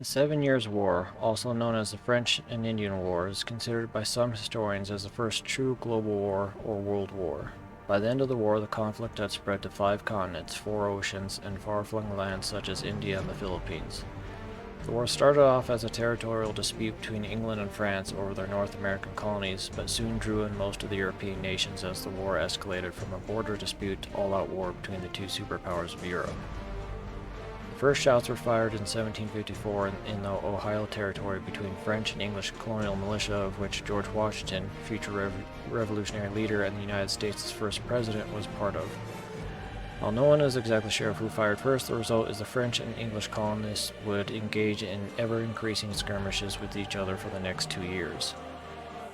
The Seven Years' War, also known as the French and Indian War, is considered by some historians as the first true global war or world war. By the end of the war, the conflict had spread to 5 continents, 4 oceans, and far-flung lands such as India and the Philippines. The war started off as a territorial dispute between England and France over their North American colonies, but soon drew in most of the European nations as the war escalated from a border dispute to all-out war between the two superpowers of Europe. The first shots were fired in 1754 in the Ohio Territory between French and English colonial militia, of which George Washington, future revolutionary leader and the United States' first president, was part of. While no one is exactly sure of who fired first, the result is the French and English colonists would engage in ever-increasing skirmishes with each other for the next 2 years.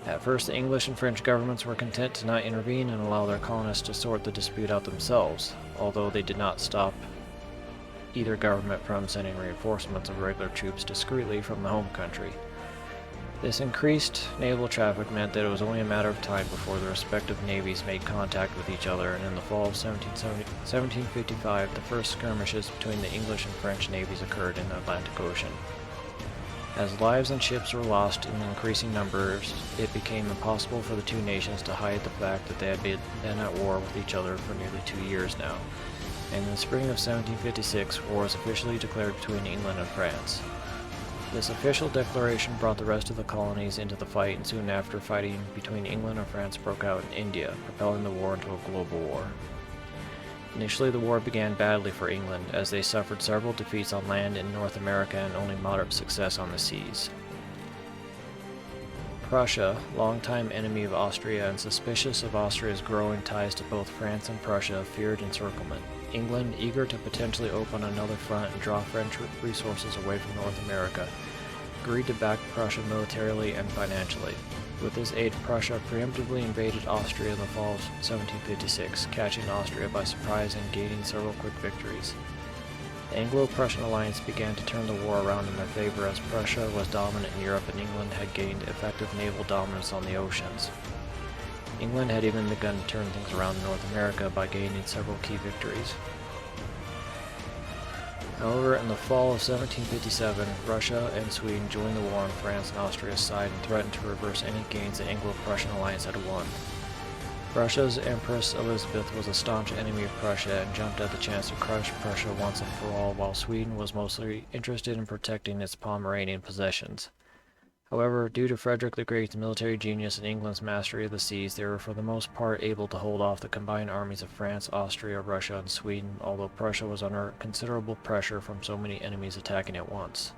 At first, the English and French governments were content to not intervene and allow their colonists to sort the dispute out themselves, although they did not stop either government from sending reinforcements of regular troops discreetly from the home country. This increased naval traffic meant that it was only a matter of time before the respective navies made contact with each other, and in the fall of 1755, the first skirmishes between the English and French navies occurred in the Atlantic Ocean. As lives and ships were lost in increasing numbers, it became impossible for the two nations to hide the fact that they had been at war with each other for nearly 2 years now, and in the spring of 1756, war was officially declared between England and France. This official declaration brought the rest of the colonies into the fight, and soon after, fighting between England and France broke out in India, propelling the war into a global war. Initially, the war began badly for England, as they suffered several defeats on land in North America and only moderate success on the seas. Prussia, longtime enemy of Austria and suspicious of Austria's growing ties to both France and Prussia, feared encirclement. England, eager to potentially open another front and draw French resources away from North America, agreed to back Prussia militarily and financially. With this aid, Prussia preemptively invaded Austria in the fall of 1756, catching Austria by surprise and gaining several quick victories. The Anglo-Prussian alliance began to turn the war around in their favor, as Prussia was dominant in Europe and England had gained effective naval dominance on the oceans. England had even begun to turn things around in North America by gaining several key victories. However, in the fall of 1757, Russia and Sweden joined the war on France and Austria's side and threatened to reverse any gains the Anglo-Prussian alliance had won. Russia's Empress Elizabeth was a staunch enemy of Prussia and jumped at the chance to crush Prussia once and for all, while Sweden was mostly interested in protecting its Pomeranian possessions. However, due to Frederick the Great's military genius and England's mastery of the seas, they were for the most part able to hold off the combined armies of France, Austria, Russia, and Sweden, although Prussia was under considerable pressure from so many enemies attacking at once.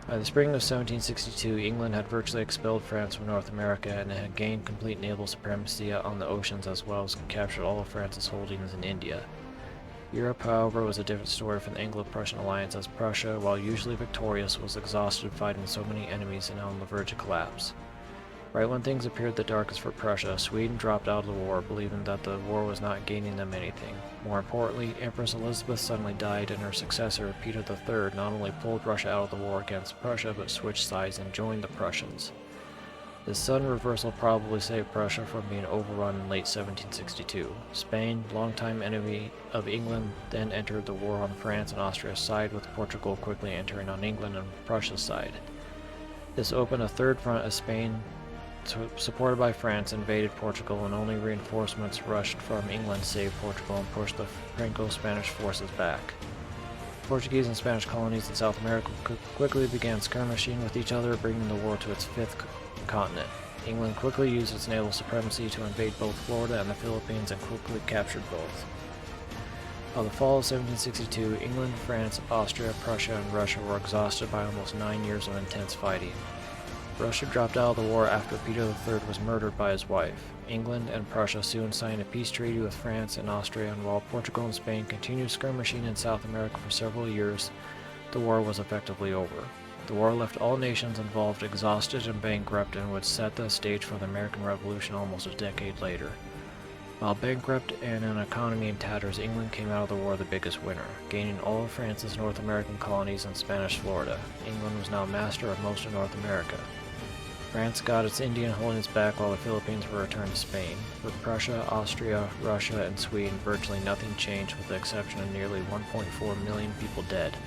By the spring of 1762, England had virtually expelled France from North America and had gained complete naval supremacy on the oceans, as well as captured all of France's holdings in India. Europe, however, was a different story from the Anglo-Prussian alliance, as Prussia, while usually victorious, was exhausted fighting so many enemies and on the verge of collapse. Right when things appeared the darkest for Prussia, Sweden dropped out of the war, believing that the war was not gaining them anything. More importantly, Empress Elizabeth suddenly died, and her successor, Peter III, not only pulled Russia out of the war against Prussia, but switched sides and joined the Prussians. This sudden reversal probably saved Prussia from being overrun in late 1762. Spain, longtime enemy of England, then entered the war on France and Austria's side, with Portugal quickly entering on England and Prussia's side. This opened a third front as Spain, supported by France, invaded Portugal, and only reinforcements rushed from England saved Portugal and pushed the Franco-Spanish forces back. Portuguese and Spanish colonies in South America quickly began skirmishing with each other, bringing the war to its fifth continent. England quickly used its naval supremacy to invade both Florida and the Philippines and quickly captured both. By the fall of 1762, England, France, Austria, Prussia, and Russia were exhausted by almost 9 years of intense fighting. Russia dropped out of the war after Peter III was murdered by his wife. England and Prussia soon signed a peace treaty with France and Austria, and while Portugal and Spain continued skirmishing in South America for several years, the war was effectively over. The war left all nations involved exhausted and bankrupt, and would set the stage for the American Revolution almost a decade later. While bankrupt and an economy in tatters, England came out of the war the biggest winner, gaining all of France's North American colonies and Spanish Florida. England was now master of most of North America. France got its Indian holdings back, while the Philippines were returned to Spain. For Prussia, Austria, Russia, and Sweden, virtually nothing changed, with the exception of nearly 1.4 million people dead.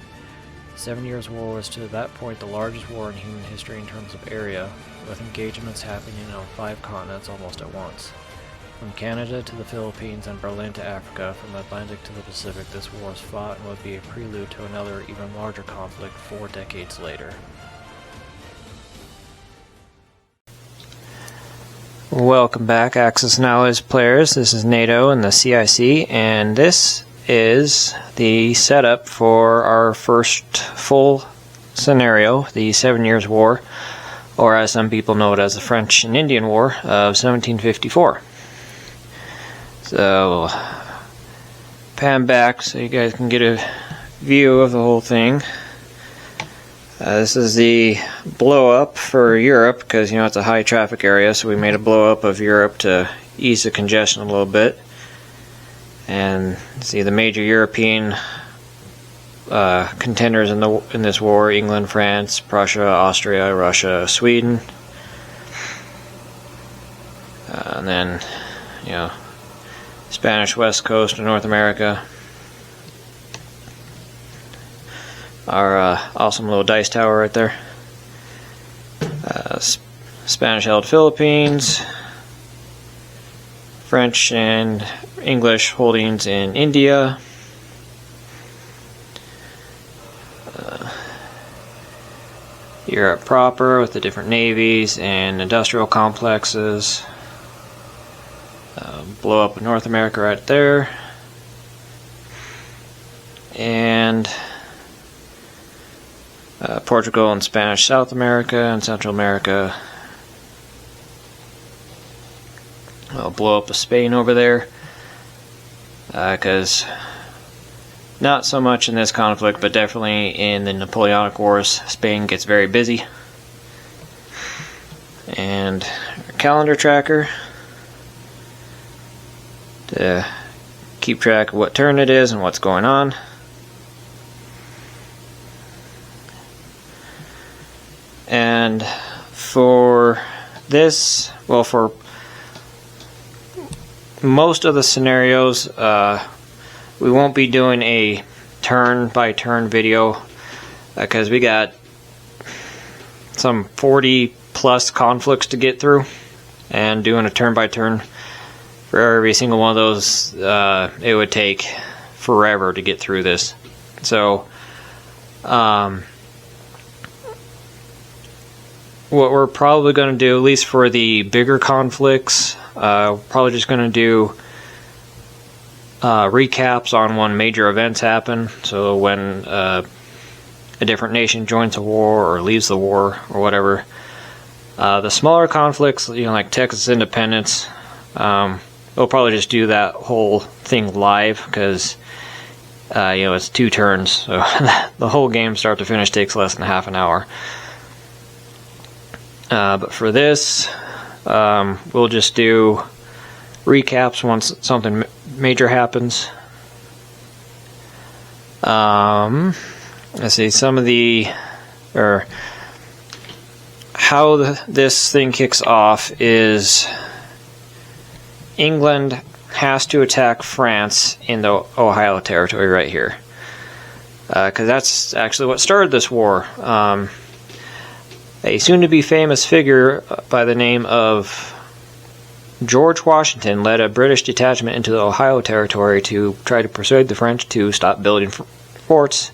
The 7 Years' War was to that point the largest war in human history in terms of area, with engagements happening on 5 continents almost at once. From Canada to the Philippines and Berlin to Africa, from the Atlantic to the Pacific, this war was fought and would be a prelude to another, even larger conflict 4 decades later. Welcome back, Axis and Allies players. This is NATO and the CIC, and this is the setup for our first full scenario, the 7 Years' War, or as some people know it as the French and Indian War of 1754. So, pan back so you guys can get a view of the whole thing. This is the blow up for Europe, because it's a high traffic area, so we made a blow up of Europe to ease the congestion a little bit. And see the major European contenders in this war: England, France, Prussia, Austria, Russia, Sweden. And then, Spanish West Coast of North America. Our awesome little dice tower right there. Spanish-held Philippines. French and English holdings in India. Europe proper with the different navies and industrial complexes. Blow up in North America right there. And Portugal and Spanish South America and Central America. I'll blow up Spain over there, because not so much in this conflict, but definitely in the Napoleonic Wars, Spain gets very busy. And our calendar tracker to keep track of what turn it is and what's going on. And for this, well, for most of the scenarios, we won't be doing a turn-by-turn video, because we got some 40 plus conflicts to get through, and doing a turn-by-turn for every single one of those, it would take forever to get through this. So, what we're probably going to do, at least for the bigger conflicts, probably just going to do recaps on when major events happen. So when a different nation joins a war or leaves the war or whatever. The smaller conflicts, like Texas independence, we'll probably just do that whole thing live, because it's 2 turns, so the whole game start to finish takes less than half an hour. But for this, we'll just do recaps once something major happens. Let's see, some of the, or how this thing kicks off is England has to attack France in the Ohio territory right here, because that's actually what started this war. A soon-to-be famous figure by the name of George Washington led a British detachment into the Ohio territory to try to persuade the French to stop building forts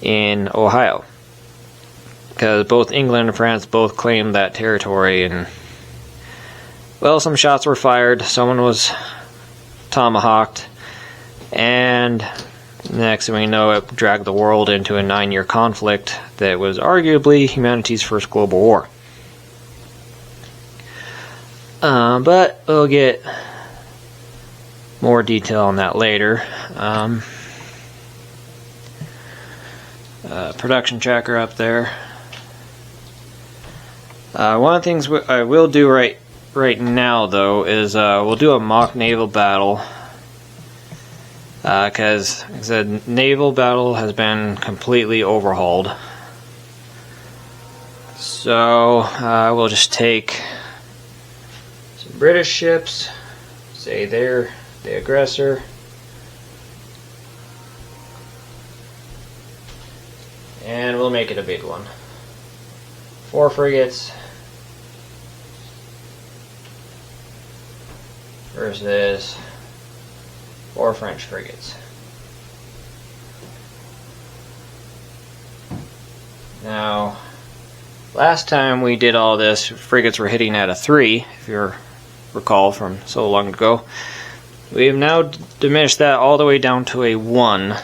in Ohio, because both England and France both claimed that territory, and well, some shots were fired, someone was tomahawked, and next thing we know, it dragged the world into a 9-year conflict that was arguably humanity's first global war. But we'll get more detail on that later. Production tracker up there. One of the things I will do right now, though, is we'll do a mock naval battle. Because, like I said, naval battle has been completely overhauled. So, we'll just take some British ships, say they're the aggressor. And we'll make it a big one. 4 frigates versus 4 French frigates. Now, last time we did all this, frigates were hitting at a 3, if you recall from so long ago. We've now diminished that all the way down to a 1,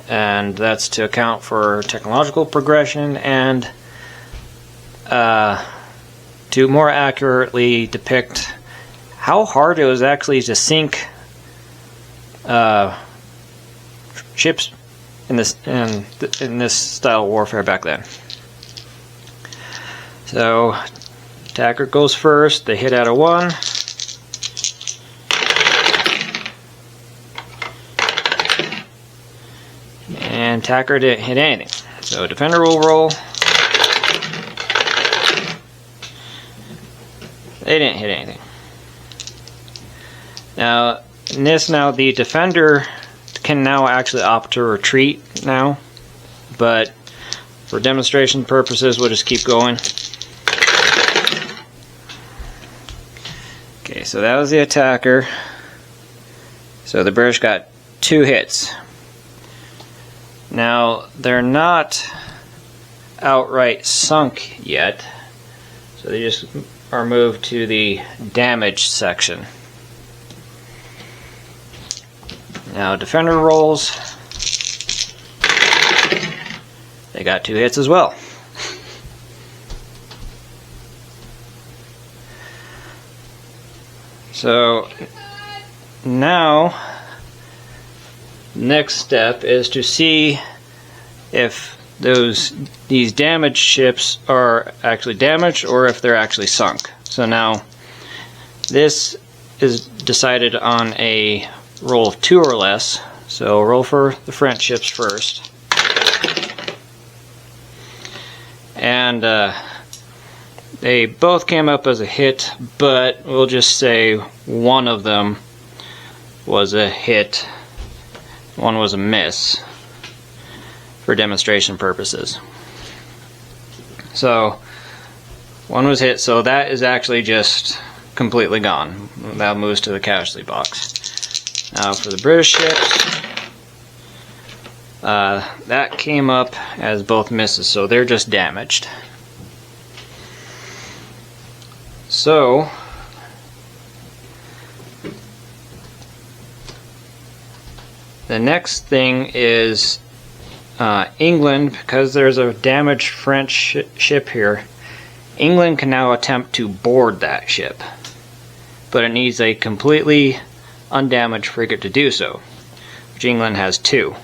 and that's to account for technological progression and to more accurately depict how hard it was actually to sink ships in this style of warfare back then. So, attacker goes first. They hit at a 1. And attacker didn't hit anything. So defender will roll. They didn't hit anything. Now, in this now, the defender can now actually opt to retreat now, but for demonstration purposes, we'll just keep going. Okay, so that was the attacker. So the British got 2 hits. Now, they're not outright sunk yet, so they just are moved to the damage section. Now, defender rolls. They got 2 hits as well. So, now, next step is to see if these damaged ships are actually damaged or if they're actually sunk. So now this is decided on a roll of 2 or less. So roll for the French ships first. And they both came up as a hit, but we'll just say one of them was a hit. One was a miss for demonstration purposes. So one was hit, so that is actually just completely gone. That moves to the casualty box. Now for the British ships, that came up as both misses, so they're just damaged. So the next thing is England, because there's a damaged French ship here. England can now attempt to board that ship, but it needs a completely undamaged frigate to do so, which England has 2.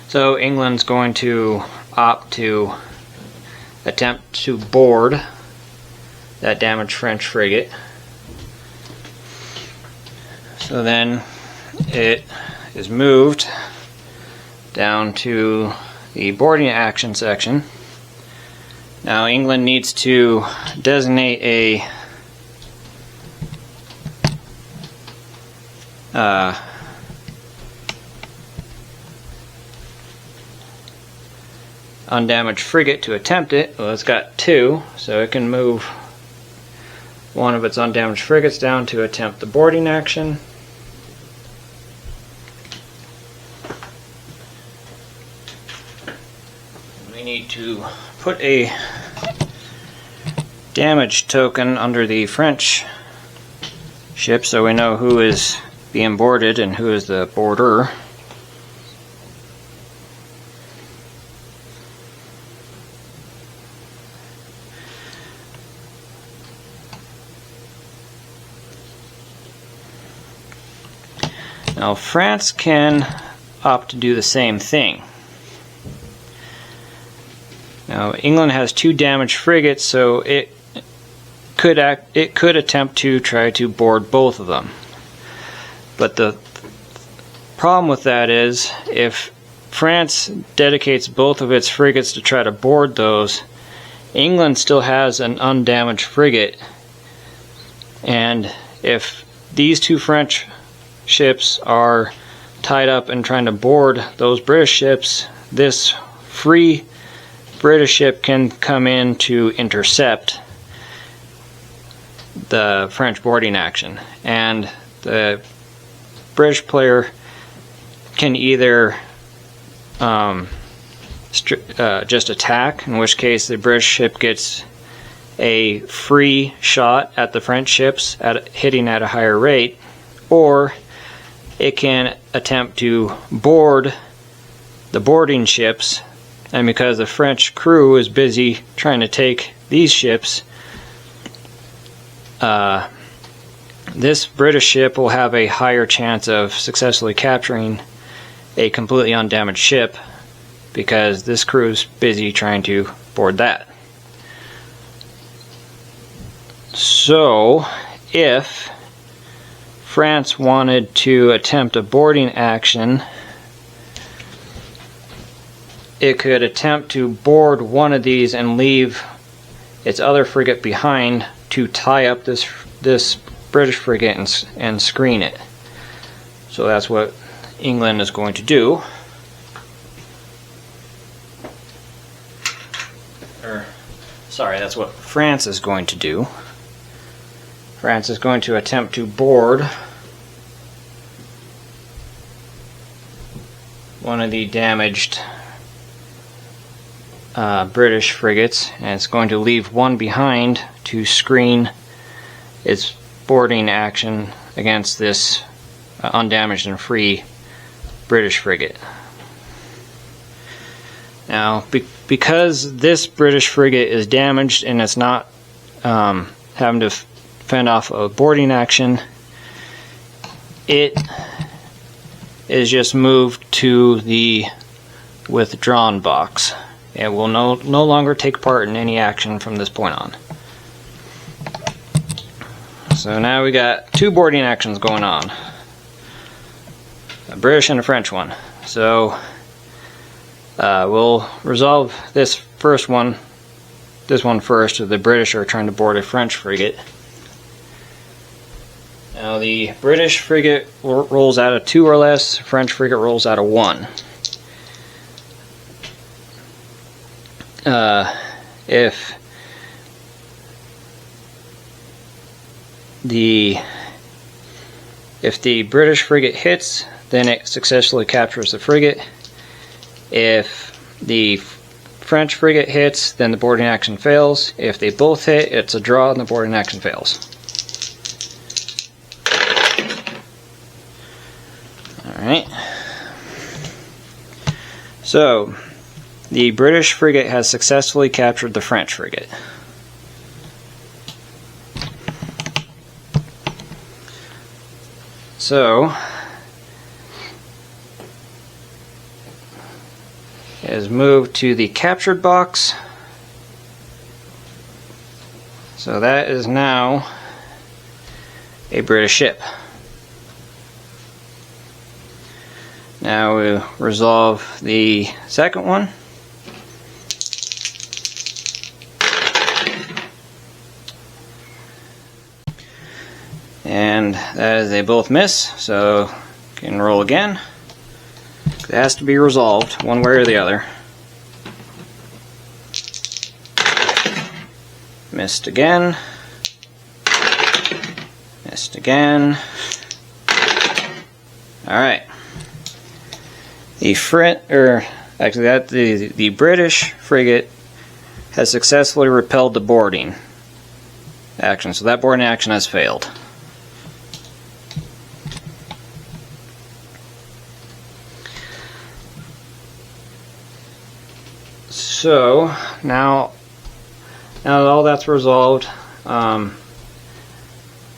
So England's going to opt to attempt to board that damaged French frigate. So then it is moved down to the boarding action section. Now England needs to designate a undamaged frigate to attempt it. Well, it's got 2, so it can move one of its undamaged frigates down to attempt the boarding action. We need to put a damage token under the French ship so we know who is being boarded and who is the boarder. Now France can opt to do the same thing. Now England has 2 damaged frigates, so it could attempt to try to board both of them. But the problem with that is, if France dedicates both of its frigates to try to board those, England still has an undamaged frigate, and if these 2 French ships are tied up and trying to board those British ships, this free British ship can come in to intercept the French boarding action, and the British player can either just attack, in which case the British ship gets a free shot at the French ships hitting at a higher rate, or it can attempt to board the boarding ships, and because the French crew is busy trying to take these ships, this British ship will have a higher chance of successfully capturing a completely undamaged ship because this crew is busy trying to board that. So, if France wanted to attempt a boarding action, it could attempt to board one of these and leave its other frigate behind to tie up this British frigate and screen it. So that's what England is going to do. Sorry, that's what France is going to do. France is going to attempt to board one of the damaged British frigates, and it's going to leave one behind to screen its boarding action against this undamaged and free British frigate. Now, because this British frigate is damaged and it's not having to fend off a boarding action, it is just moved to the withdrawn box. It will no longer take part in any action from this point on. So now we got two boarding actions going on, a British and a French one. So we'll resolve this one first. The British are trying to board a French frigate. Now the British frigate rolls out of 2 or less, French frigate rolls out of 1. If the British frigate hits, then it successfully captures the frigate. If the French frigate hits, then the boarding action fails. If they both hit, it's a draw and the boarding action fails. Alright. So, the British frigate has successfully captured the French frigate. So, it is moved to the captured box. So that is now a British ship. Now we'll resolve the second one. And that is, they both miss, so can roll again. It has to be resolved one way or the other. Missed again. Missed again. Alright. The British frigate has successfully repelled the boarding action, so that boarding action has failed. So now that all that's resolved,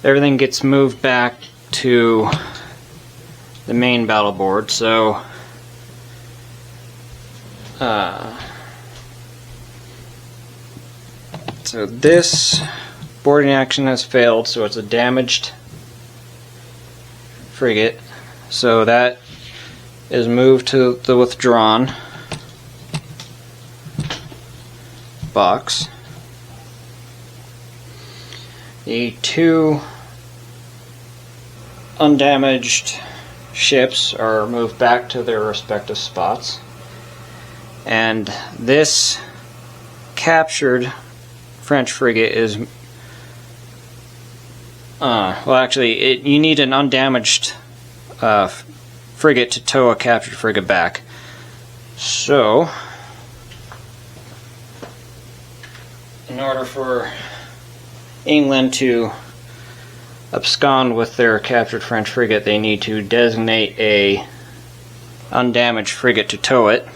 everything gets moved back to the main battle board. So this boarding action has failed, so it's a damaged frigate. So that is moved to the withdrawn box. The 2 undamaged ships are moved back to their respective spots. And this captured French frigate is well, actually, you need an undamaged frigate to tow a captured frigate back. So, in order for England to abscond with their captured French frigate, they need to designate a undamaged frigate to tow it.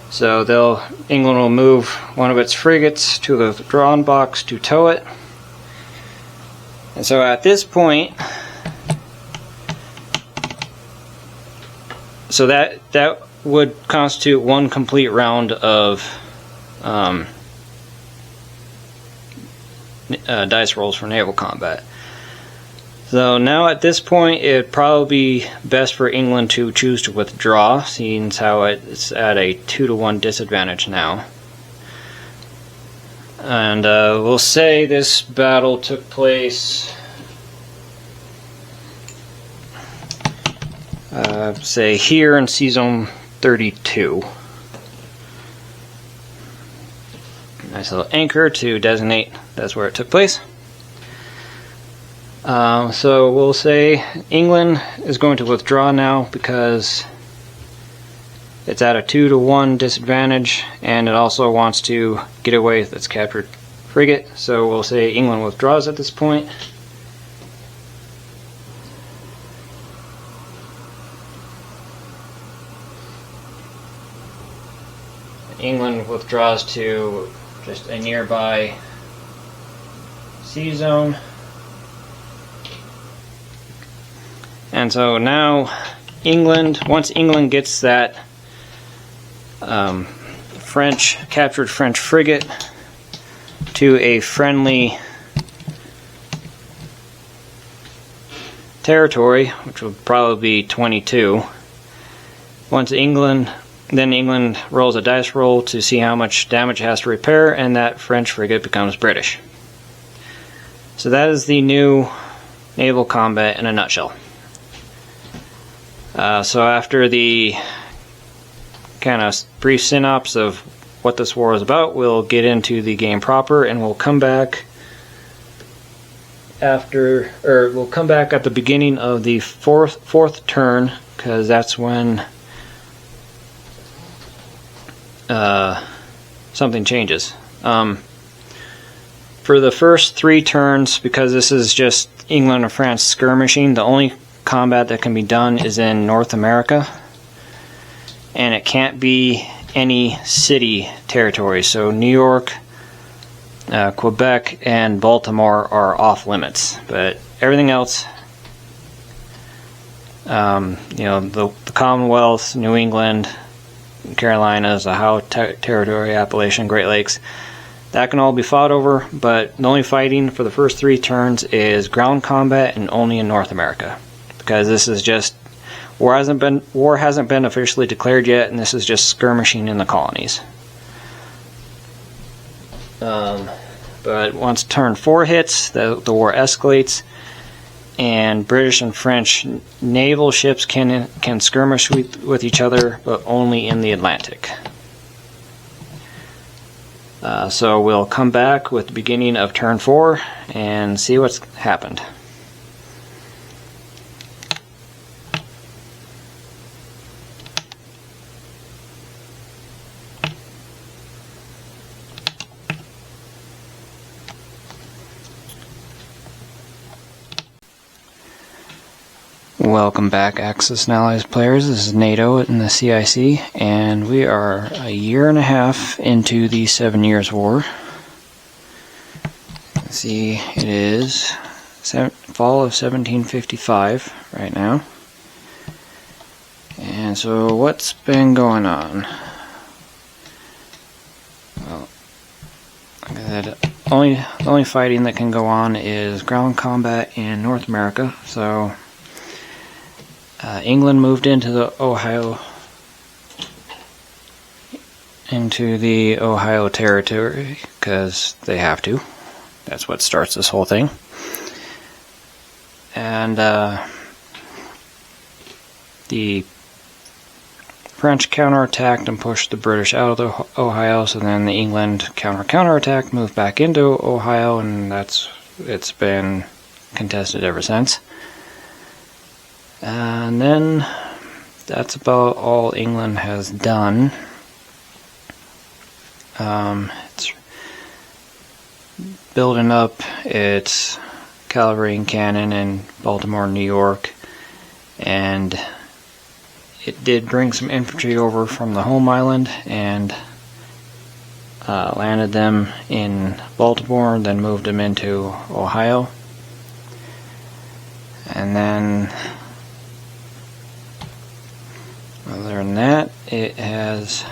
So England will move one of its frigates to the drawn box to tow it. And so at this point, so that would constitute one complete round of dice rolls for naval combat. So now at this point, it would probably be best for England to choose to withdraw, seeing how it's at a 2-to-1 disadvantage now. And we'll say this battle took place, say here in Sea Zone 32. Nice little anchor to designate that's where it took place. So we'll say England is going to withdraw now because it's at a 2-to-1 disadvantage, and it also wants to get away with its captured frigate. So we'll say England withdraws at this point. England withdraws to just a nearby sea zone. And so now once England gets that captured French frigate to a friendly territory, which will probably be 22. Then England rolls a dice roll to see how much damage it has to repair, and that French frigate becomes British. So that is the new naval combat in a nutshell. So after the kind of brief synopsis of what this war is about, we'll get into the game proper, and we'll come back at the beginning of the fourth turn, because that's when something changes. For the first 3 turns, because this is just England and France skirmishing, the only combat that can be done is in North America, and it can't be any city territory. So New York, Quebec, and Baltimore are off limits, but everything else, the Commonwealth, New England, Carolinas, Ohio Territory, Appalachian, Great Lakes, that can all be fought over, but the only fighting for the first 3 turns is ground combat, and only in North America, because this is just war hasn't been officially declared yet, and this is just skirmishing in the colonies. But once turn 4 hits, the war escalates, and British and French naval ships can skirmish with each other, but only in the Atlantic. So we'll come back with the beginning of turn 4 and see what's happened. Welcome back, Axis and Allies players. This is NATO in the CIC, and we are a year and a half into the 7 Years' War. Let's see, it is fall of 1755 right now. And so what's been going on? Well, like I said, the only fighting that can go on is ground combat in North America. So England moved into the Ohio Territory because they have to. That's what starts this whole thing. And the French counterattacked and pushed the British out of Ohio, so then the England counterattacked, moved back into Ohio, and it's been contested ever since. And then that's about all England has done. It's building up its cavalry and cannon in Baltimore, New York, and it did bring some infantry over from the home island and landed them in Baltimore, then moved them into Ohio. And then, other than that, it has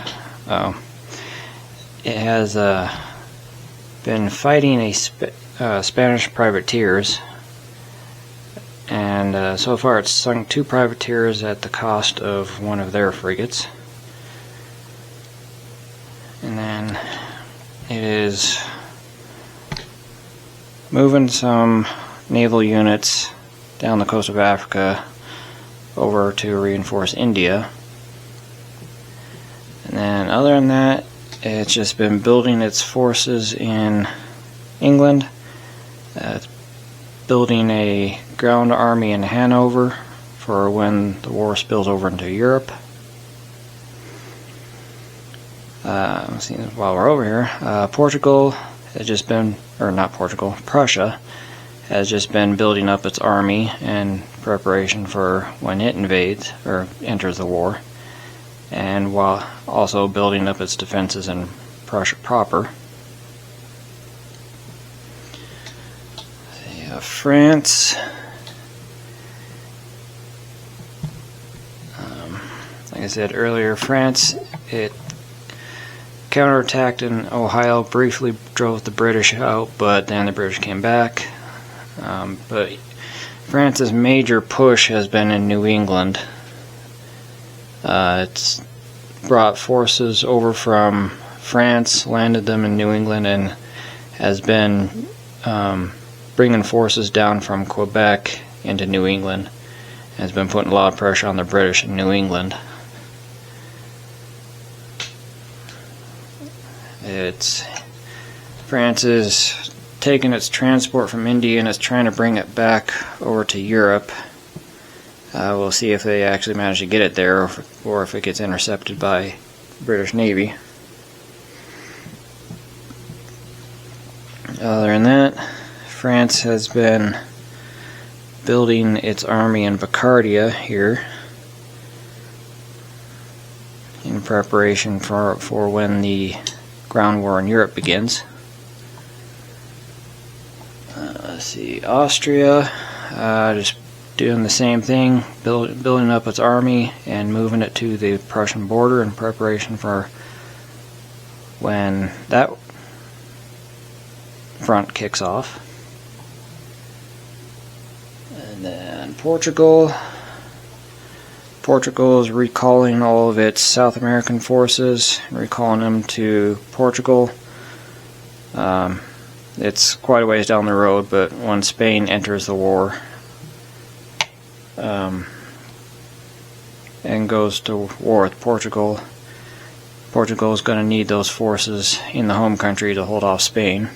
been fighting Spanish privateers, and so far it's sunk 2 privateers at the cost of one of their frigates. And then it is moving some naval units down the coast of Africa over to reinforce India. And then other than that, it's just been building its forces in England. It's building a ground army in Hanover for when the war spills over into Europe. While we're over here, Portugal has just been, or not Portugal, Prussia has just been building up its army in preparation for when it invades or enters the war, and while also building up its defenses in Prussia proper. France, like I said earlier, France, it counterattacked in Ohio, briefly drove the British out, but then the British came back. But France's major push has been in New England. It's brought forces over from France, landed them in New England, and has been bringing forces down from Quebec into New England. Has been putting a lot of pressure on the British in New England. France is taking its transport from India and is trying to bring it back over to Europe. We'll see if they actually manage to get it there, or if it gets intercepted by the British Navy. Other than that, France has been building its army in Picardia here in preparation for when the ground war in Europe begins. Let's see, Austria, just doing the same thing, building up its army and moving it to the Prussian border in preparation for when that front kicks off. And then Portugal is recalling all of its South American forces, recalling them to Portugal. It's quite a ways down the road, but when Spain enters the war and goes to war with Portugal, Portugal is going to need those forces in the home country to hold off Spain.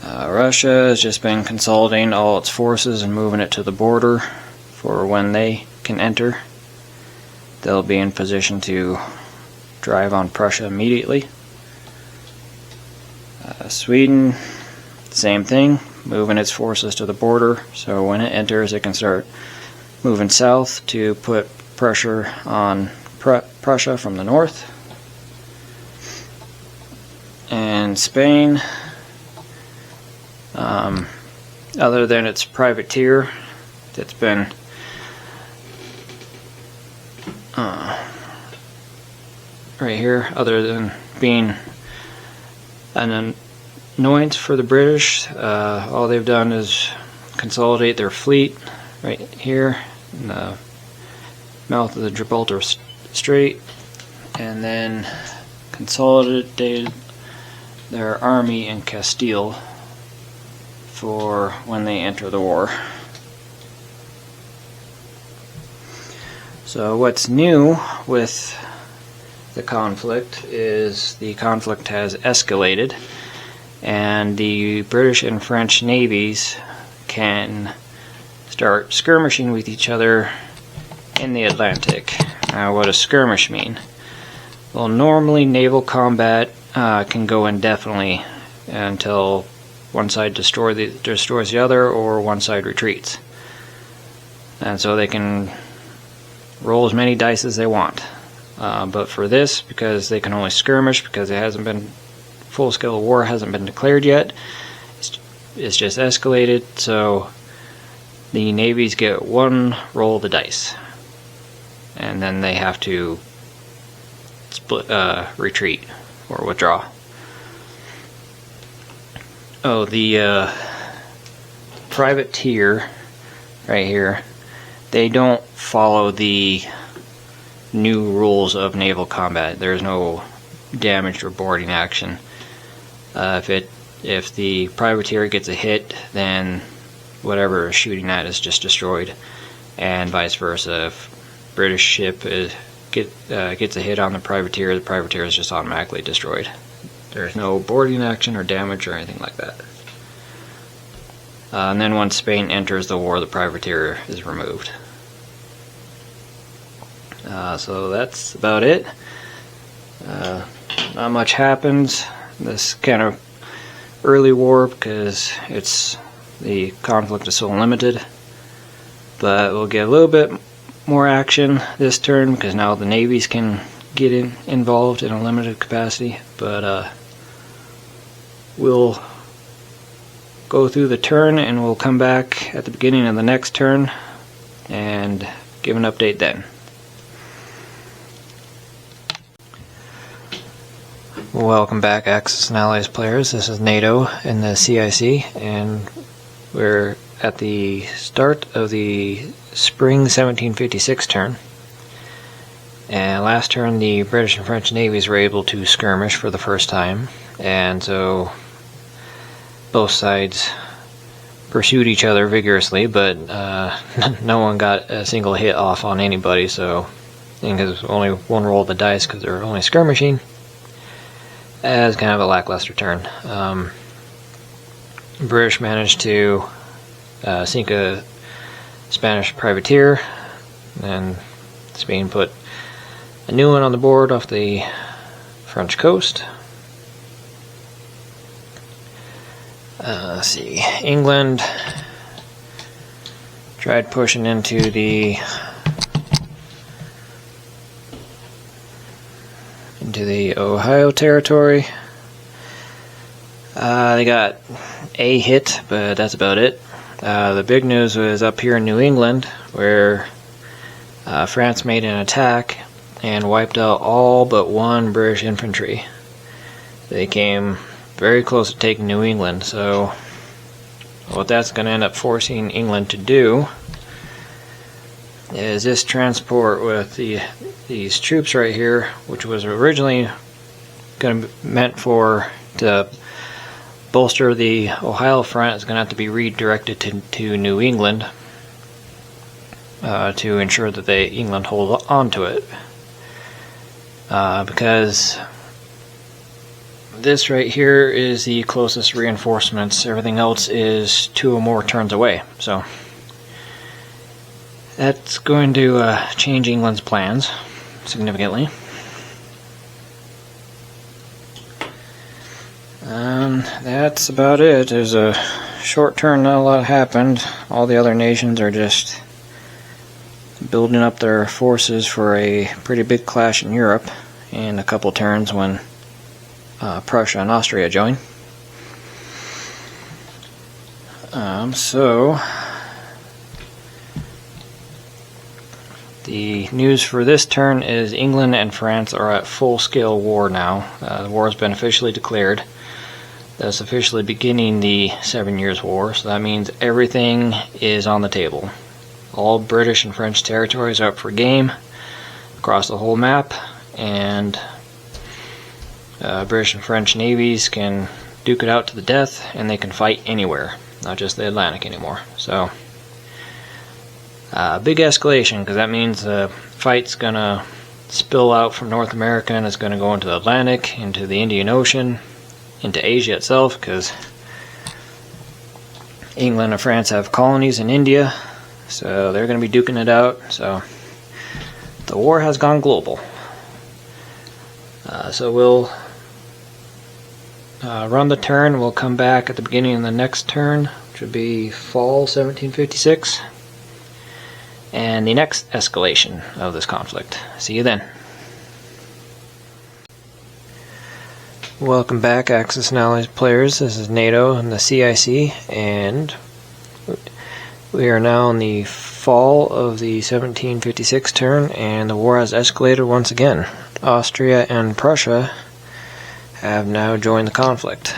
Russia has just been consolidating all its forces and moving it to the border for when they can enter. They'll be in position to drive on Prussia immediately. Sweden, same thing, moving its forces to the border, so when it enters it can start moving south to put pressure on Prussia from the north. And Spain, other than its privateer that's been right here, other than being an annoyance for the British, all they've done is consolidate their fleet right here in the mouth of the Gibraltar Strait, and then consolidated their army in Castile for when they enter the war. So what's new with the conflict is the conflict has escalated, and the British and French navies can start skirmishing with each other in the Atlantic. Now, what does skirmish mean? Well, normally naval combat can go indefinitely until one side destroys the other, or one side retreats. And so they can roll as many dice as they want. But for this, because they can only skirmish, because it hasn't been full-scale war hasn't been declared yet, it's just escalated. So the navies get one roll of the dice, and then they have to retreat or withdraw. Oh, the privateer right here, they don't follow the new rules of naval combat. There's no damage or boarding action. If the privateer gets a hit, then whatever it's shooting at is just destroyed, and vice versa. If British ship gets a hit on the privateer is just automatically destroyed. There's no boarding action or damage or anything like that. And then once Spain enters the war, the privateer is removed. So that's about it. Not much happens. This kind of early war, because the conflict is so limited. But we'll get a little bit more action this turn, because now the navies can get involved in a limited capacity. But we'll go through the turn, and we'll come back at the beginning of the next turn and give an update then. Welcome back, Axis and Allies players. This is NATO in the CIC, and we're at the start of the spring 1756 turn. And last turn, the British and French navies were able to skirmish for the first time, and so both sides pursued each other vigorously, but no one got a single hit off on anybody. So, because only one roll of the dice, because they're only skirmishing, as kind of a lackluster turn. British managed to sink a Spanish privateer, and Spain put a new one on the board off the French coast. Let's see, England tried pushing into the Ohio territory. They got a hit, but that's about it. The big news was up here in New England, where France made an attack and wiped out all but one British infantry. They came very close to taking New England, so what that's going to end up forcing England to do is this transport with these troops right here, which was originally meant to bolster the Ohio front, is going to have to be redirected to New England to ensure that England hold on to it, because this right here is the closest reinforcements. Everything else is 2 or more turns away. So that's going to change England's plans significantly. That's about it. There's a short turn, not a lot happened. All the other nations are just building up their forces for a pretty big clash in Europe in a couple turns when Prussia and Austria join. So the news for this turn is England and France are at full-scale war now. The war has been officially declared. That's officially beginning the 7 Years' War, so that means everything is on the table. All British and French territories are up for game across the whole map, and British and French navies can duke it out to the death, and they can fight anywhere, not just the Atlantic anymore. So Big escalation, because that means the fight's gonna spill out from North America and it's gonna go into the Atlantic, into the Indian Ocean, into Asia itself, because England and France have colonies in India, so they're gonna be duking it out. So the war has gone global. So we'll run the turn. We'll come back at the beginning of the next turn, which would be fall 1756. And the next escalation of this conflict. See you then. Welcome back, Axis and Allies players. This is NATO and the CIC, and we are now in the fall of the 1756 turn, and the war has escalated once again. Austria and Prussia have now joined the conflict.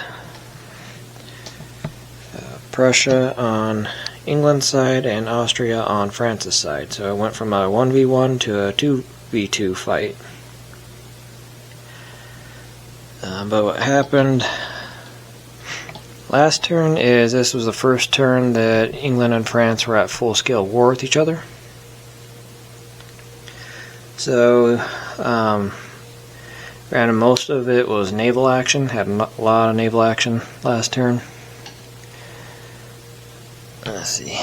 Prussia on England's side and Austria on France's side. So it went from a 1v1 to a 2v2 fight. But what happened last turn is this was the first turn that England and France were at full-scale war with each other. So, granted, most of it was naval action, had a lot of naval action last turn. Let's see.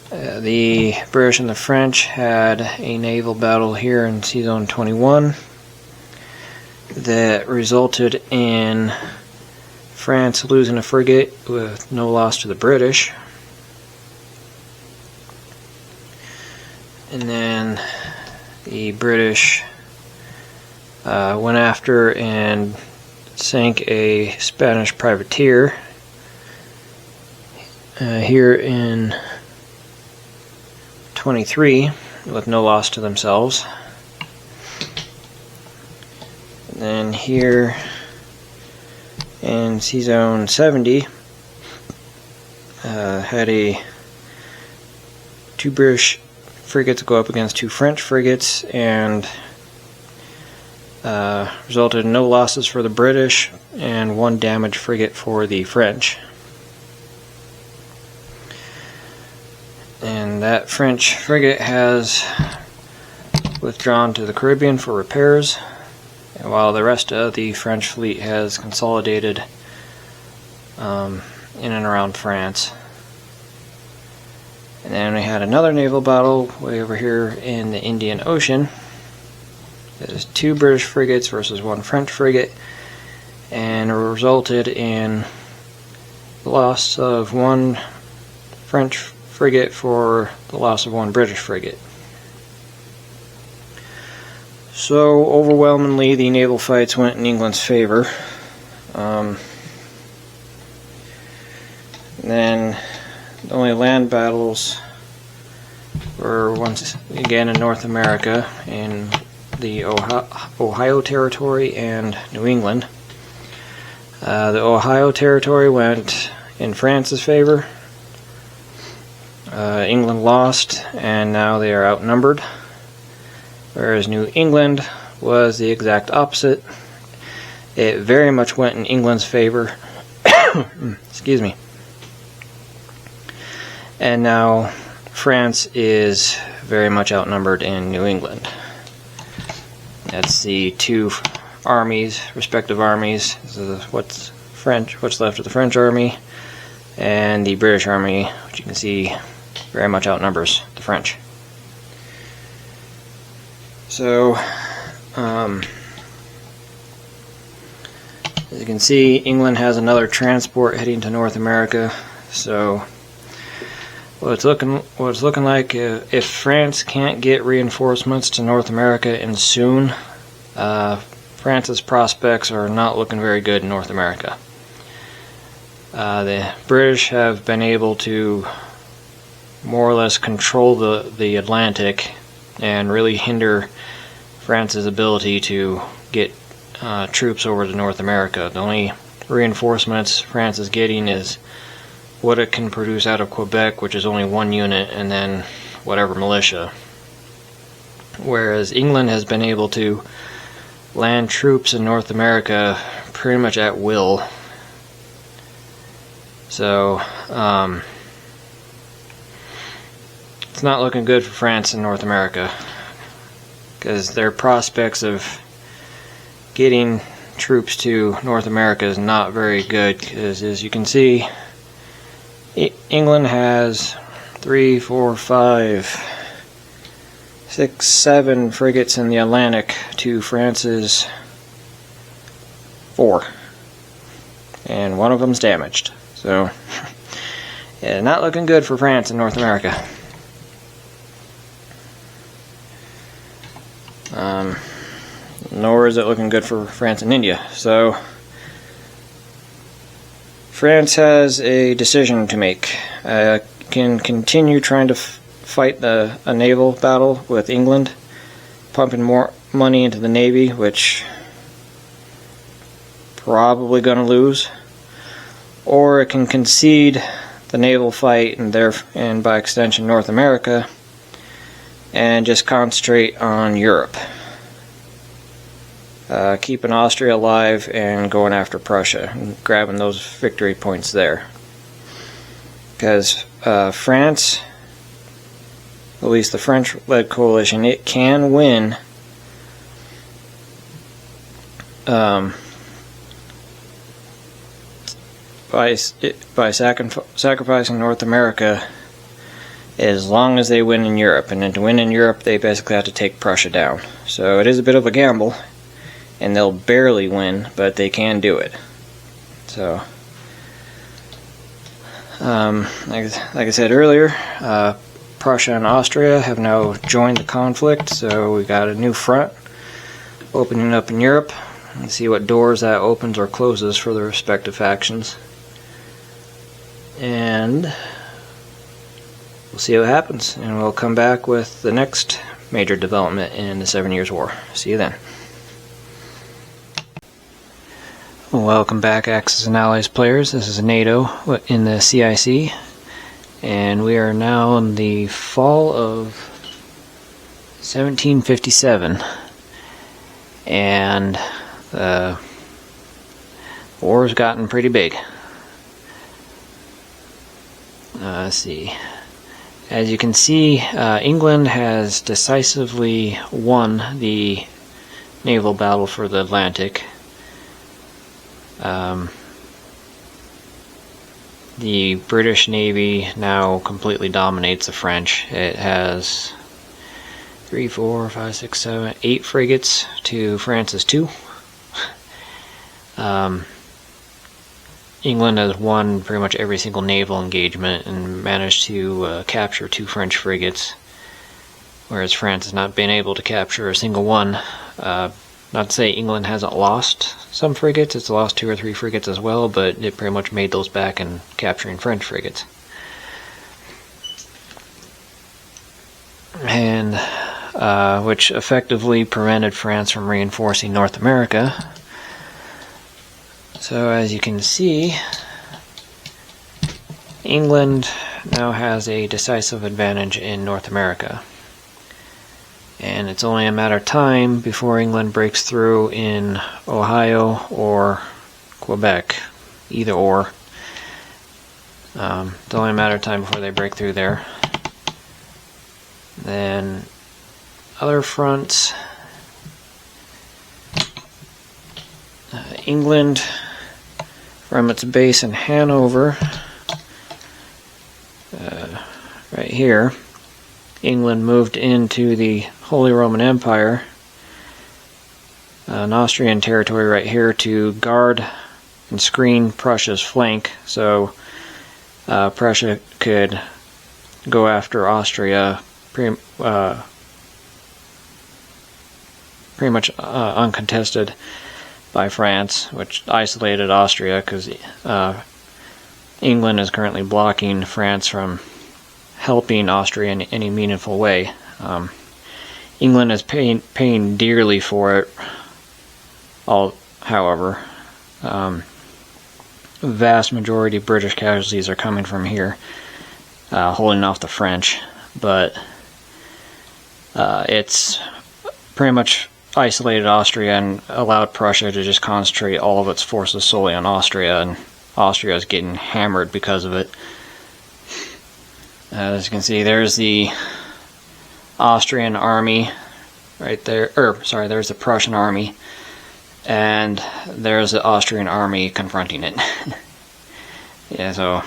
The British and the French had a naval battle here in Sea Zone 21 that resulted in France losing a frigate with no loss to the British. And then the British went after and sank a Spanish privateer here in 23 with no loss to themselves. And then here in Sea Zone 70 had two British frigates go up against two French frigates, and resulted in no losses for the British and one damaged frigate for the French. And that French frigate has withdrawn to the Caribbean for repairs, while the rest of the French fleet has consolidated in and around France. And then we had another naval battle way over here in the Indian Ocean. There's two British frigates versus one French frigate, and it resulted in the loss of one French frigate for the loss of one British frigate. So overwhelmingly the naval fights went in England's favor. Then the only land battles were once again in North America, in the Ohio Territory and New England. The Ohio Territory went in France's favor. England lost, and now they are outnumbered. Whereas New England was the exact opposite. It very much went in England's favor. Excuse me. And now France is very much outnumbered in New England. That's the two armies, respective armies. This is what's left of the French army, and the British army, which you can see very much outnumbers the French. So, as you can see, England has another transport heading to North America. So, what it's looking like, if France can't get reinforcements to North America and soon, France's prospects are not looking very good in North America. The British have been able to more or less control the Atlantic and really hinder France's ability to get troops over to North America. The only reinforcements France is getting is what it can produce out of Quebec, which is only one unit, and then whatever militia. Whereas England has been able to land troops in North America pretty much at will. So it's not looking good for France and North America, because their prospects of getting troops to North America is not very good, because as you can see, England has 3, 4, 5, 6, 7 frigates in the Atlantic to France's 4, and one of them's damaged. So yeah, not looking good for France and North America. Nor is it looking good for France and India. So France has a decision to make. Can continue trying to fight a naval battle with England, pumping more money into the Navy, which probably going to lose, or it can concede the naval fight and by extension North America, and just concentrate on Europe, keeping Austria alive and going after Prussia and grabbing those victory points there. Because France, at least the French-led coalition, it can win by sacrificing North America, as long as they win in Europe. And then to win in Europe, they basically have to take Prussia down. So it is a bit of a gamble, and they'll barely win, but they can do it. So like I said earlier, Prussia and Austria have now joined the conflict, so we got a new front opening up in Europe. Let's see what doors that opens or closes for the respective factions, and we'll see what happens, and we'll come back with the next major development in the 7 Years' War. See you then. Welcome back, Axis and Allies players. This is NATO in the CIC, and we are now in the fall of 1757, and the war's gotten pretty big. Let's see. As you can see, England has decisively won the naval battle for the Atlantic. The British Navy now completely dominates the French. It has 3, 4, 5, 6, 7, 8 frigates to France's 2. England has won pretty much every single naval engagement and managed to capture 2 French frigates, whereas France has not been able to capture a single one. Not to say England hasn't lost some frigates, it's lost 2 or 3 frigates as well, but it pretty much made those back in capturing French frigates. And which effectively prevented France from reinforcing North America. So as you can see, England now has a decisive advantage in North America. And it's only a matter of time before England breaks through in Ohio or Quebec, either or. It's only a matter of time before they break through there. Then other fronts, England from its base in Hanover, right here, England moved into the Holy Roman Empire, an Austrian territory right here, to guard and screen Prussia's flank, so Prussia could go after Austria pretty much uncontested by France, which isolated Austria, because England is currently blocking France from helping Austria in any meaningful way. England is paying dearly for it. However, vast majority of British casualties are coming from here, holding off the French, but it's pretty much isolated Austria and allowed Prussia to just concentrate all of its forces solely on Austria, and Austria is getting hammered because of it. As you can see, there's the Austrian army right there, there's the Prussian army, and there's the Austrian army confronting it. Yeah, so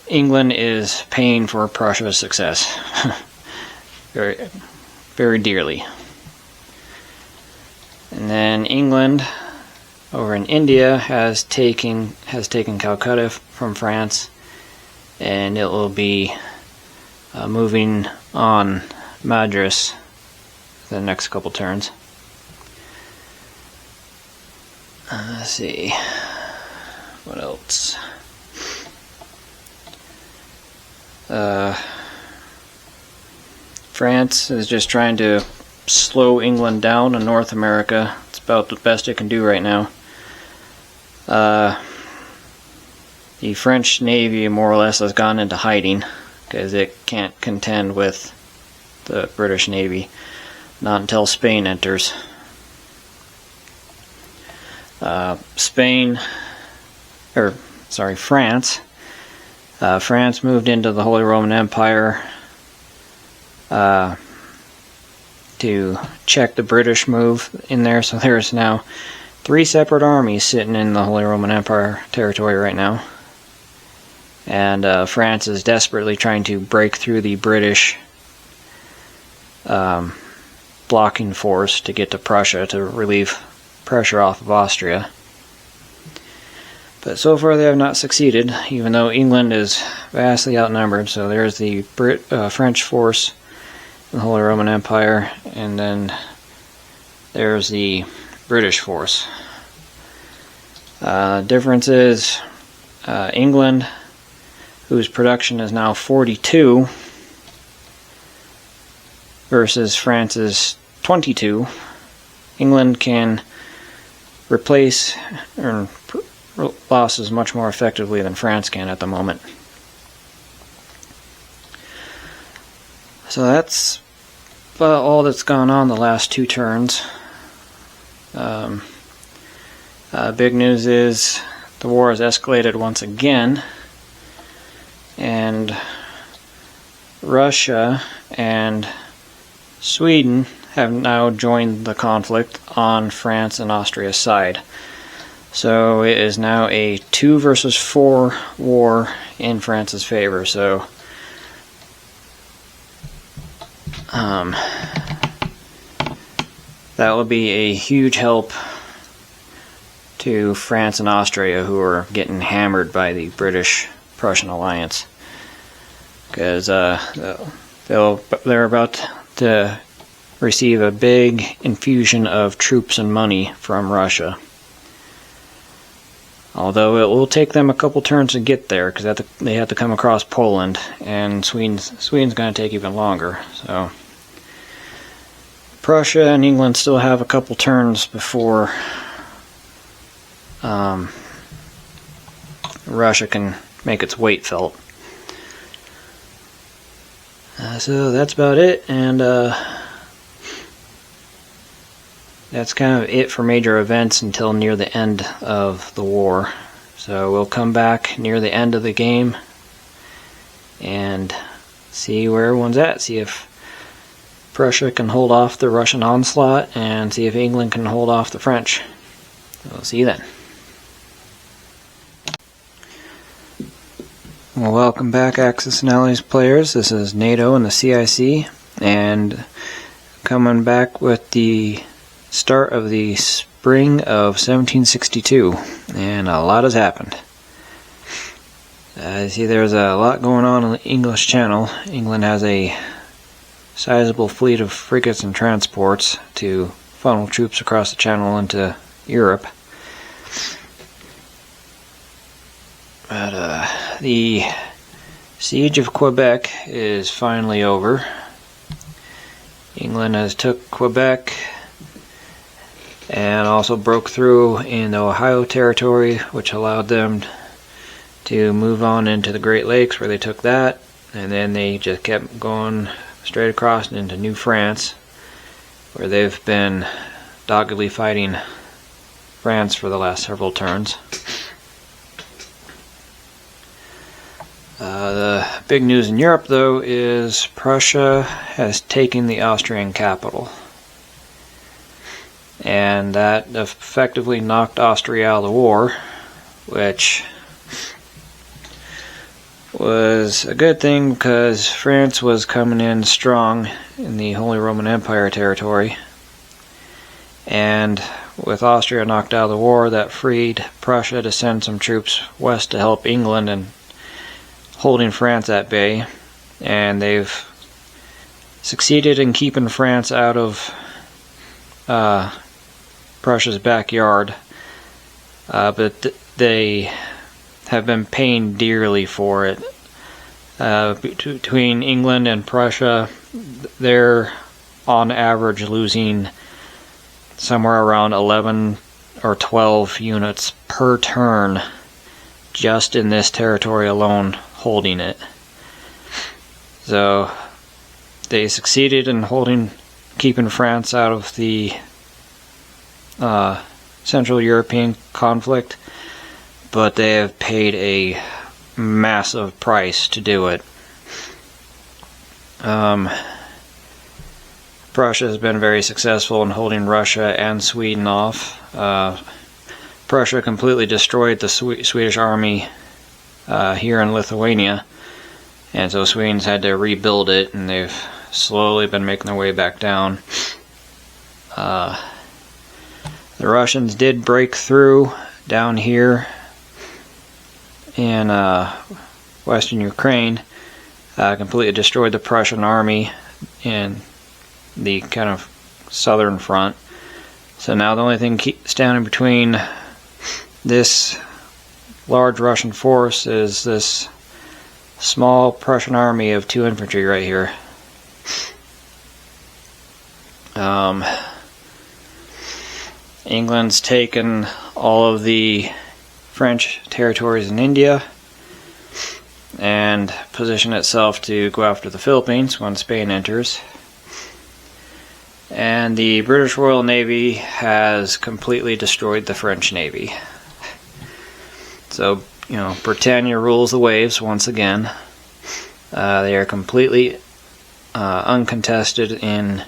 England is paying for Prussia's success very, very dearly. And then England over in India has taken Calcutta from France, and it will be moving on Madras the next couple turns. Let's see, what else? France is just trying to slow England down in North America. It's about the best it can do right now. The French Navy more or less has gone into hiding because it can't contend with the British Navy, not until Spain enters. France. France moved into the Holy Roman Empire to check the British move in there, so there's now 3 separate armies sitting in the Holy Roman Empire territory right now. And France is desperately trying to break through the British blocking force to get to Prussia to relieve pressure off of Austria. But so far they have not succeeded, even though England is vastly outnumbered. So there's the French force in the Holy Roman Empire, and then there's the British force. Difference is England, whose production is now 42, versus France's 22. England can replace losses much more effectively than France can at the moment. So that's about all that's gone on the last 2 turns. Big news is the war has escalated once again, and Russia and Sweden have now joined the conflict on France and Austria's side. So it is now a 2 versus 4 war in France's favor. So that will be a huge help to France and Austria, who are getting hammered by the British-Prussian alliance, because they're about to receive a big infusion of troops and money from Russia. Although it will take them a couple turns to get there, because they have to come across Poland, and Sweden's going to take even longer. So Prussia and England still have a couple turns before Russia can make its weight felt. So that's about it, and that's kind of it for major events until near the end of the war. So we'll come back near the end of the game and see where everyone's at, see if Prussia can hold off the Russian onslaught, and see if England can hold off the French. We'll see you then. Well, welcome back, Axis and Allies players. This is NATO and the CIC, and coming back with the start of the spring of 1762, and a lot has happened. You see, there's a lot going on the English Channel. England has a sizable fleet of frigates and transports to funnel troops across the Channel into Europe. But the siege of Quebec is finally over. England has took Quebec and also broke through in the Ohio Territory, which allowed them to move on into the Great Lakes, where they took that, and then they just kept going straight across into New France, where they've been doggedly fighting France for the last several turns. The big news in Europe, though, is Prussia has taken the Austrian capital. And that effectively knocked Austria out of the war, which was a good thing because France was coming in strong in the Holy Roman Empire territory. And with Austria knocked out of the war, that freed Prussia to send some troops west to help England in holding France at bay. And they've succeeded in keeping France out of Prussia's backyard. But they have been paying dearly for it. Between England and Prussia, they're on average losing somewhere around 11 or 12 units per turn just in this territory alone, holding it. So they succeeded in keeping France out of the Central European conflict, but they have paid a massive price to do it. Prussia has been very successful in holding Russia and Sweden off. Prussia completely destroyed the Swedish army here in Lithuania, and so Sweden's had to rebuild it, and they've slowly been making their way back down. The Russians did break through down here in western Ukraine, completely destroyed the Prussian army in the kind of southern front. So now the only thing standing between this large Russian force is this small Prussian army of 2 infantry right here. England's taken all of the French territories in India and positioned itself to go after the Philippines when Spain enters. And the British Royal Navy has completely destroyed the French Navy. So, Britannia rules the waves once again. They are completely uncontested in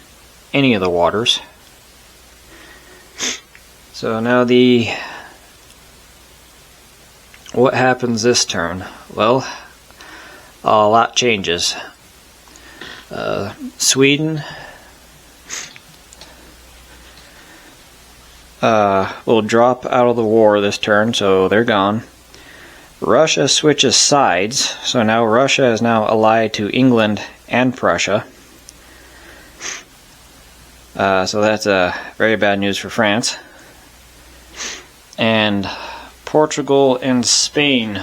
any of the waters. So now what happens this turn? Well, a lot changes. Sweden will drop out of the war this turn, so they're gone. Russia switches sides, so now Russia is now allied to England and Prussia. So that's very bad news for France. And Portugal and Spain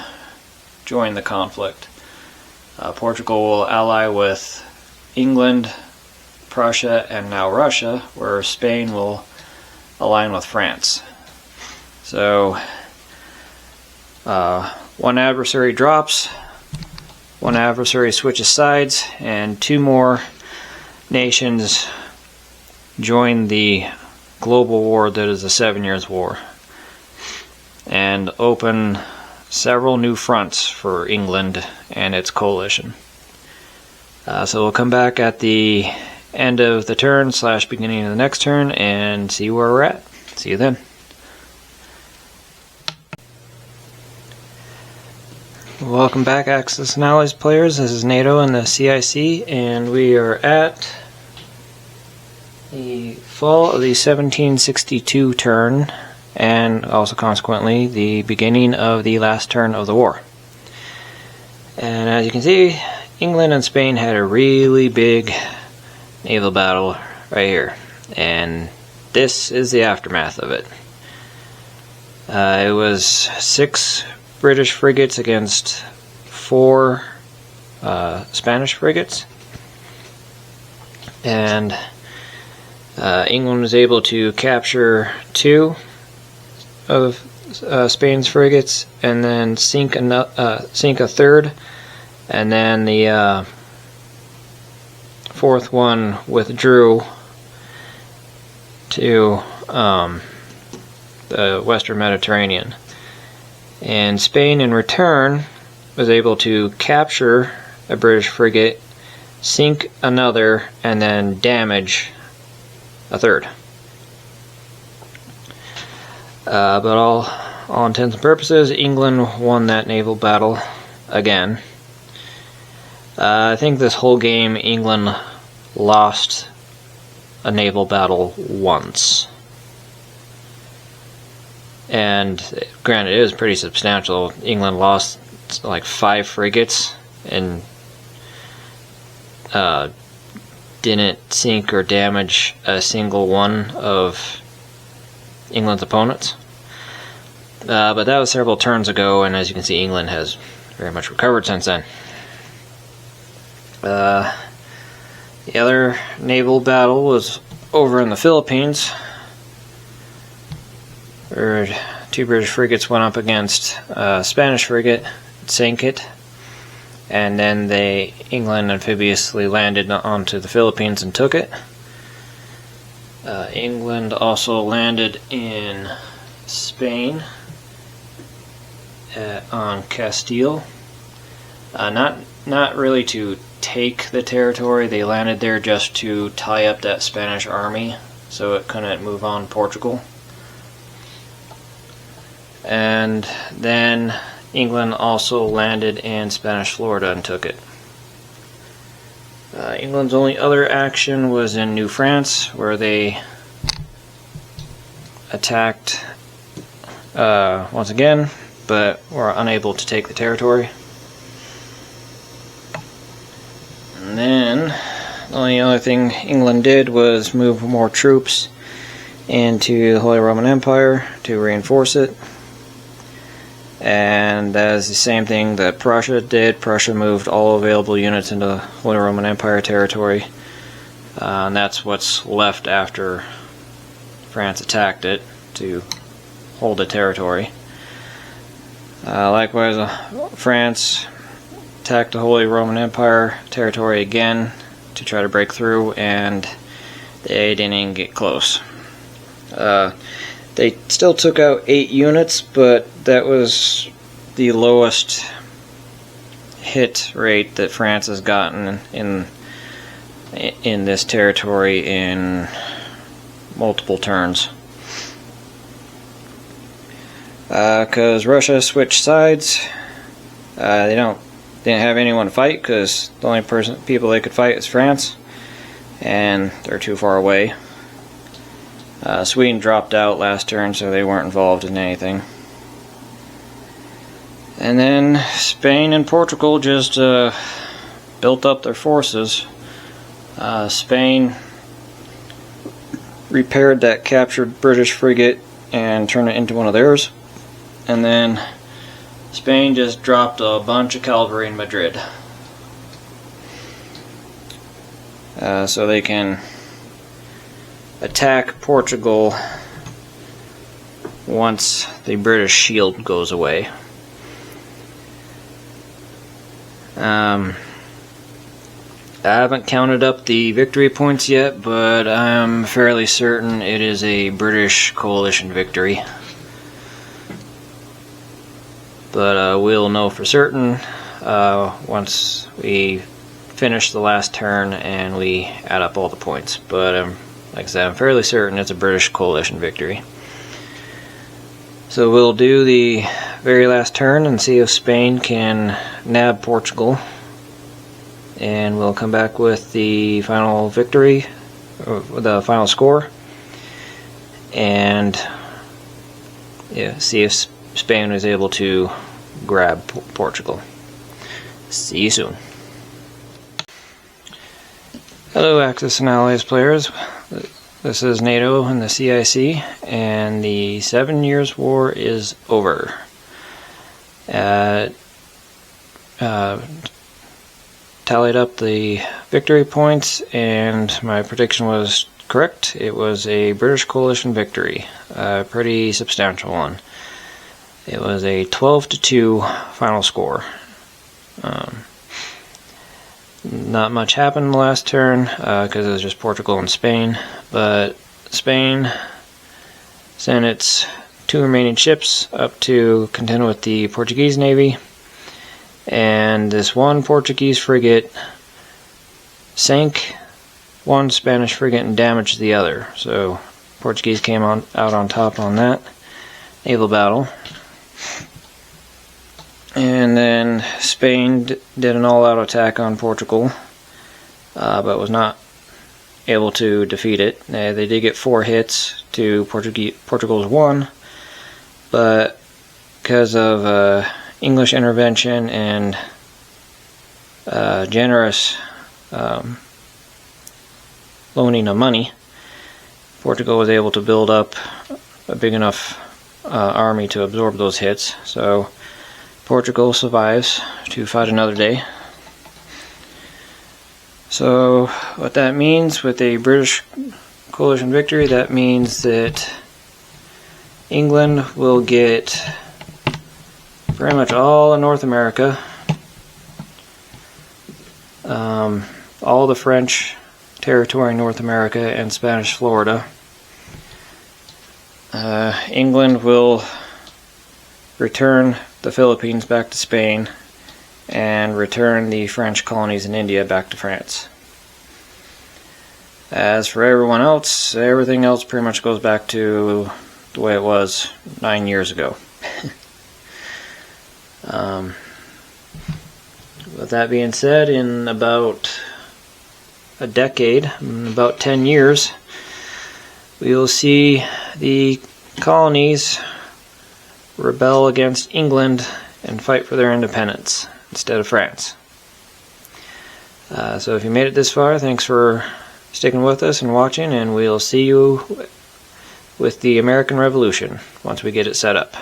join the conflict. Portugal will ally with England, Prussia, and now Russia, where Spain will align with France. So one adversary drops, one adversary switches sides, and 2 more nations join the global war that is the 7 Years' War, and open several new fronts for England and its coalition. So we'll come back at the end of the turn / beginning of the next turn and see where we're at. See you then. Welcome back, Axis and Allies players. This is NATO and the CIC, and we are at the fall of the 1762 turn, and also consequently the beginning of the last turn of the war. And as you can see, England and Spain had a really big naval battle right here, and this is the aftermath of it. It was 6 British frigates against 4 Spanish frigates, and England was able to capture 2 of Spain's frigates, and then sink a third, and then the 4th one withdrew to the Western Mediterranean. And Spain, in return, was able to capture a British frigate, sink another, and then damage a third. But all intents and purposes, England won that naval battle again. I think this whole game, England lost a naval battle once. And granted, it was pretty substantial. England lost like 5 frigates and didn't sink or damage a single one of England's opponents. But that was several turns ago, and as you can see, England has very much recovered since then. The other naval battle was over in the Philippines, where 2 British frigates went up against a Spanish frigate, sank it, and then England amphibiously landed onto the Philippines and took it. England also landed in Spain on Castile. Not really to take the territory. They landed there just to tie up that Spanish army so it couldn't move on Portugal. And then England also landed in Spanish Florida and took it. England's only other action was in New France, where they attacked once again, but were unable to take the territory. And then the only other thing England did was move more troops into the Holy Roman Empire to reinforce it. And that is the same thing that Prussia did. Prussia moved all available units into the Holy Roman Empire territory. And that's what's left after France attacked it to hold the territory. Likewise, France attacked the Holy Roman Empire territory again to try to break through, and they didn't even get close. They still took out 8 units, but that was the lowest hit rate that France has gotten in this territory in multiple turns. Because Russia switched sides, they didn't have anyone to fight because the only people they could fight is France, and they're too far away. Sweden dropped out last turn, so they weren't involved in anything. And then Spain and Portugal just built up their forces. Spain repaired that captured British frigate and turned it into one of theirs. And then Spain just dropped a bunch of cavalry in Madrid. So they can attack Portugal once the British shield goes away. I haven't counted up the victory points yet, but I'm fairly certain it is a British coalition victory. But we'll know for certain once we finish the last turn and we add up all the points. But like I said, I'm fairly certain it's a British coalition victory. So we'll do the very last turn and see if Spain can nab Portugal. And we'll come back with the final victory, or the final score. And see if Spain was able to grab Portugal. See you soon. Hello Axis and Allies players. This is NATO and the CIC, and the 7 Years' War is over. Tallied up the victory points, and my prediction was correct. It was a British coalition victory, a pretty substantial one. It was a 12-2 final score. Not much happened in the last turn because it was just Portugal and Spain, but Spain sent its 2 remaining ships up to contend with the Portuguese Navy, and this one Portuguese frigate sank one Spanish frigate and damaged the other. So Portuguese came out on top on that naval battle. And then Spain did an all-out attack on Portugal, but was not able to defeat it. They did get 4 hits to Portugal's 1, but because of English intervention and generous loaning of money, Portugal was able to build up a big enough army to absorb those hits. So Portugal survives to fight another day. So what that means with a British coalition victory, that means that England will get pretty much all of North America, all the French territory in North America, and Spanish Florida. England will return the Philippines back to Spain and return the French colonies in India back to France. As for everyone else, everything else pretty much goes back to the way it was 9 years ago. With that being said, in about a decade, in about 10 years, we will see the colonies rebel against England and fight for their independence instead of France. So if you made it this far, thanks for sticking with us and watching, and we'll see you with the American Revolution once we get it set up.